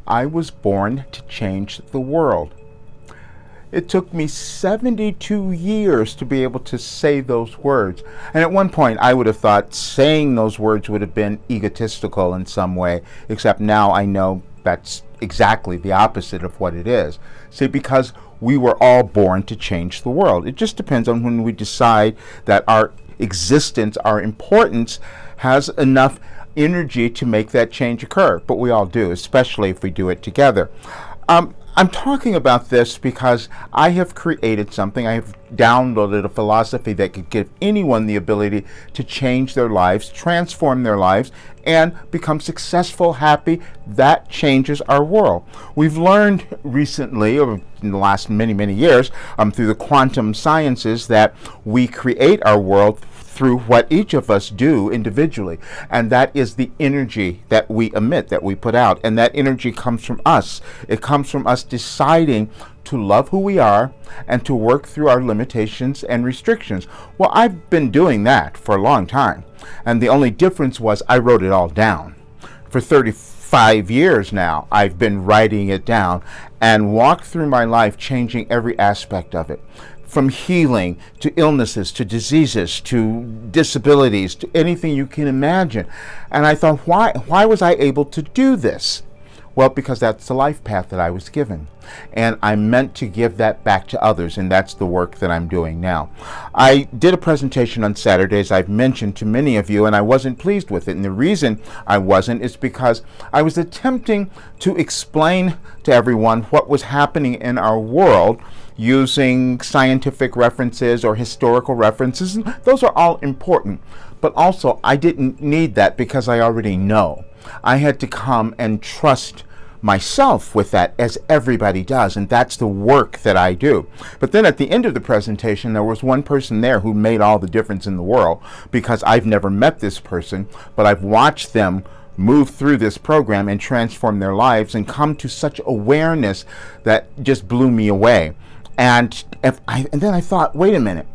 I was born to change the world. It took me 72 years to be able to say those words. And at one point, I would have thought saying those words would have been egotistical in some way, except now I know that's exactly the opposite of what it is. See, because we were all born to change the world. It just depends on when we decide that our existence, our importance, has enough energy to make that change occur. But we all do, especially if we do it together. I'm talking about this because I have created something. I have downloaded a philosophy that could give anyone the ability to change their lives, transform their lives, and become successful, happy. That changes our world. We've learned recently, or in the last many, many years, through the quantum sciences, that we create our world through what each of us do individually, and that is the energy that we emit, that we put out, and that energy comes from us. It comes from us deciding to love who we are and to work through our limitations and restrictions. Well, I've been doing that for a long time, and the only difference was I wrote it all down. For 35 years now, I've been writing it down and walked through my life changing every aspect of it. From healing to illnesses to diseases to disabilities to anything you can imagine. And I thought, why was I able to do this? Well, because that's the life path that I was given. And I'm meant to give that back to others, and that's the work that I'm doing now. I did a presentation on Saturdays, I've mentioned to many of you, and I wasn't pleased with it. And the reason I wasn't is because I was attempting to explain to everyone what was happening in our world using scientific references or historical references. And those are all important. But also, I didn't need that because I already know. I had to come and trust myself with that, as everybody does, and that's the work that I do. But then at the end of the presentation, there was one person there who made all the difference in the world, because I've never met this person, but I've watched them move through this program and transform their lives and come to such awareness that just blew me away. And then I thought, wait a minute,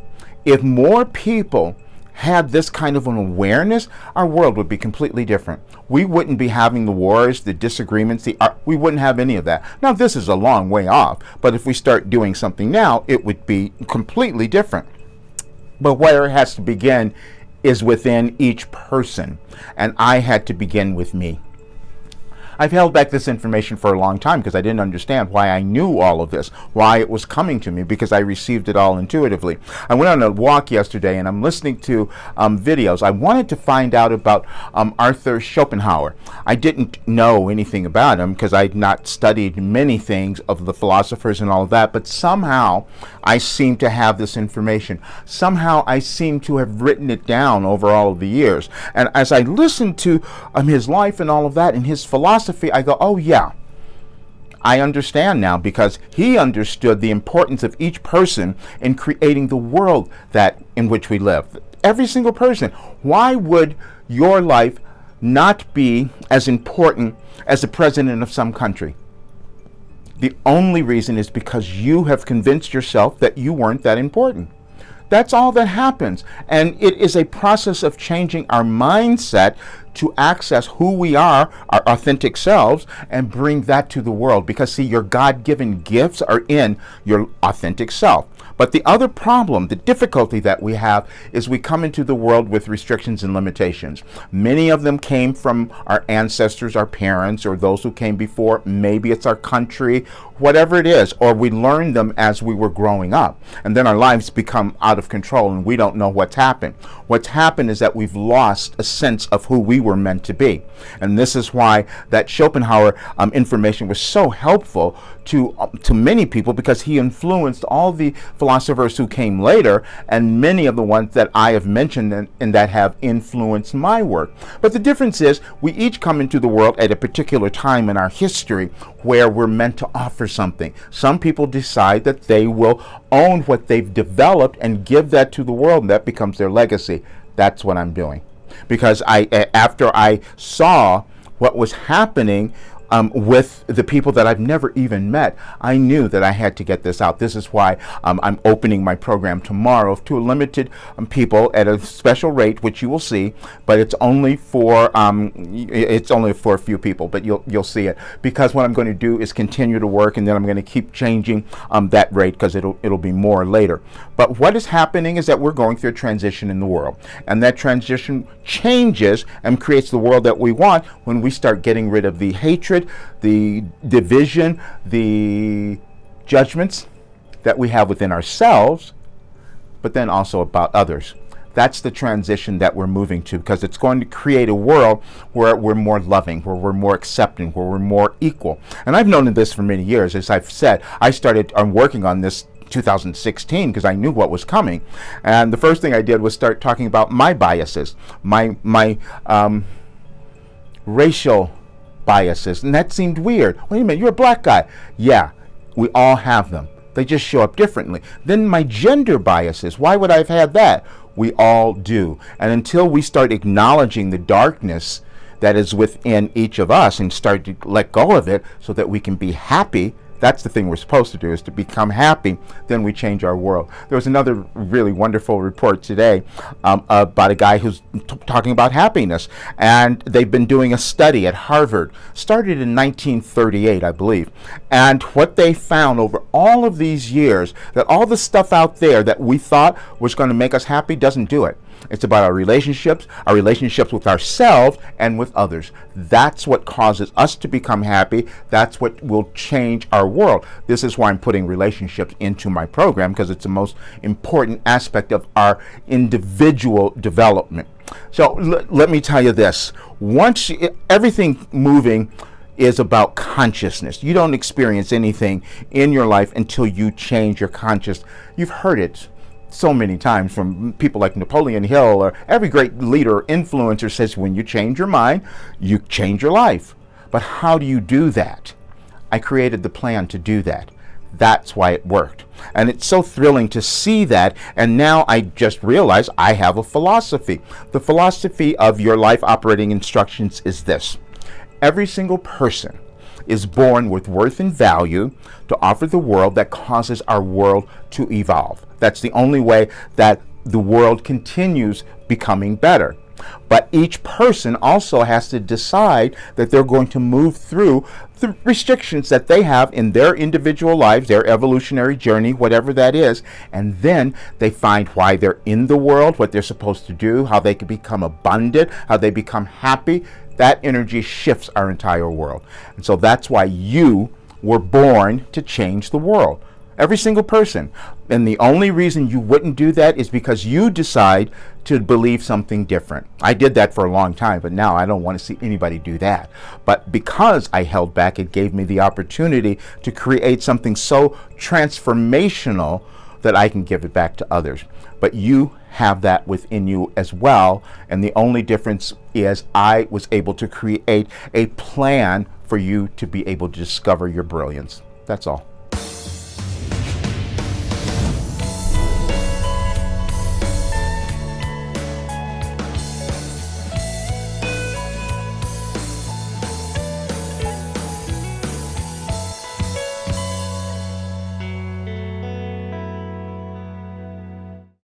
if more people had this kind of an awareness, our world would be completely different. We wouldn't be having the wars, the disagreements, we wouldn't have any of that. Now, this is a long way off, but if we start doing something now, it would be completely different. But where it has to begin is within each person, and I had to begin with me. I've held back this information for a long time because I didn't understand why I knew all of this, why it was coming to me, because I received it all intuitively. I went on a walk yesterday and I'm listening to videos. I wanted to find out about Arthur Schopenhauer. I didn't know anything about him because I'd not studied many things of the philosophers and all of that, but somehow I seem to have this information. Somehow I seem to have written it down over all of the years. And as I listened to his life and all of that and his philosophy, I go, oh yeah, I understand now, because he understood the importance of each person in creating the world in which we live. Every single person. Why would your life not be as important as the president of some country? The only reason is because you have convinced yourself that you weren't that important. That's all that happens. And it is a process of changing our mindset to access who we are, our authentic selves, and bring that to the world. Because see, your God-given gifts are in your authentic self. But the other problem, the difficulty that we have, is we come into the world with restrictions and limitations. Many of them came from our ancestors, our parents, or those who came before. Maybe it's our country, whatever it is, or we learned them as we were growing up. And then our lives become out of control and we don't know what's happened. What's happened is that we've lost a sense of who we were meant to be. And this is why that Schopenhauer information was so helpful to many people, because he influenced all the philosophers who came later, and many of the ones that I have mentioned and that have influenced my work. But the difference is we each come into the world at a particular time in our history where we're meant to offer something. Some people decide that they will own what they've developed and give that to the world, and that becomes their legacy. That's what I'm doing. Because after I saw what was happening with the people that I've never even met. I knew that I had to get this out. This is why I'm opening my program tomorrow to a limited people at a special rate, which you will see, but it's only for a few people, but you'll see it, because what I'm going to do is continue to work, and then I'm going to keep changing that rate, because it'll be more later. But what is happening is that we're going through a transition in the world, and that transition changes and creates the world that we want when we start getting rid of the hatred, the division, the judgments that we have within ourselves, but then also about others. That's the transition that we're moving to, because it's going to create a world where we're more loving, where we're more accepting, where we're more equal. And I've known this for many years. As I've said, I started working on this 2016 because I knew what was coming, and the first thing I did was start talking about my biases, my racial biases, and that seemed weird. Wait a minute, you're a black guy. Yeah, we all have them. They just show up differently. Then my gender biases, why would I have had that? We all do. And until we start acknowledging the darkness that is within each of us and start to let go of it so that we can be happy, that's the thing we're supposed to do, is to become happy, then we change our world. There was another really wonderful report today about a guy who's talking about happiness, and they've been doing a study at Harvard, started in 1938, I believe, and what they found over all of these years, that all the stuff out there that we thought was going to make us happy doesn't do it. It's about our relationships with ourselves and with others. That's what causes us to become happy. That's what will change our world. This is why I'm putting relationships into my program, because it's the most important aspect of our individual development. So let me tell you this. Everything moving is about consciousness. You don't experience anything in your life until you change your consciousness. You've heard it so many times from people like Napoleon Hill, or every great leader or influencer says, when you change your mind, you change your life. But how do you do that? I created the plan to do that. That's why it worked. And it's so thrilling to see that. And now I just realized I have a philosophy. The philosophy of your life operating instructions is this: every single person is born with worth and value to offer the world that causes our world to evolve. That's the only way that the world continues becoming better. But each person also has to decide that they're going to move through the restrictions that they have in their individual lives, their evolutionary journey, whatever that is, and then they find why they're in the world, what they're supposed to do, how they can become abundant, how they become happy. That energy shifts our entire world. And so that's why you were born to change the world. Every single person. And the only reason you wouldn't do that is because you decide to believe something different. I did that for a long time, but now I don't want to see anybody do that. But because I held back, it gave me the opportunity to create something so transformational that I can give it back to others. But you have that within you as well. And the only difference is I was able to create a plan for you to be able to discover your brilliance. That's all.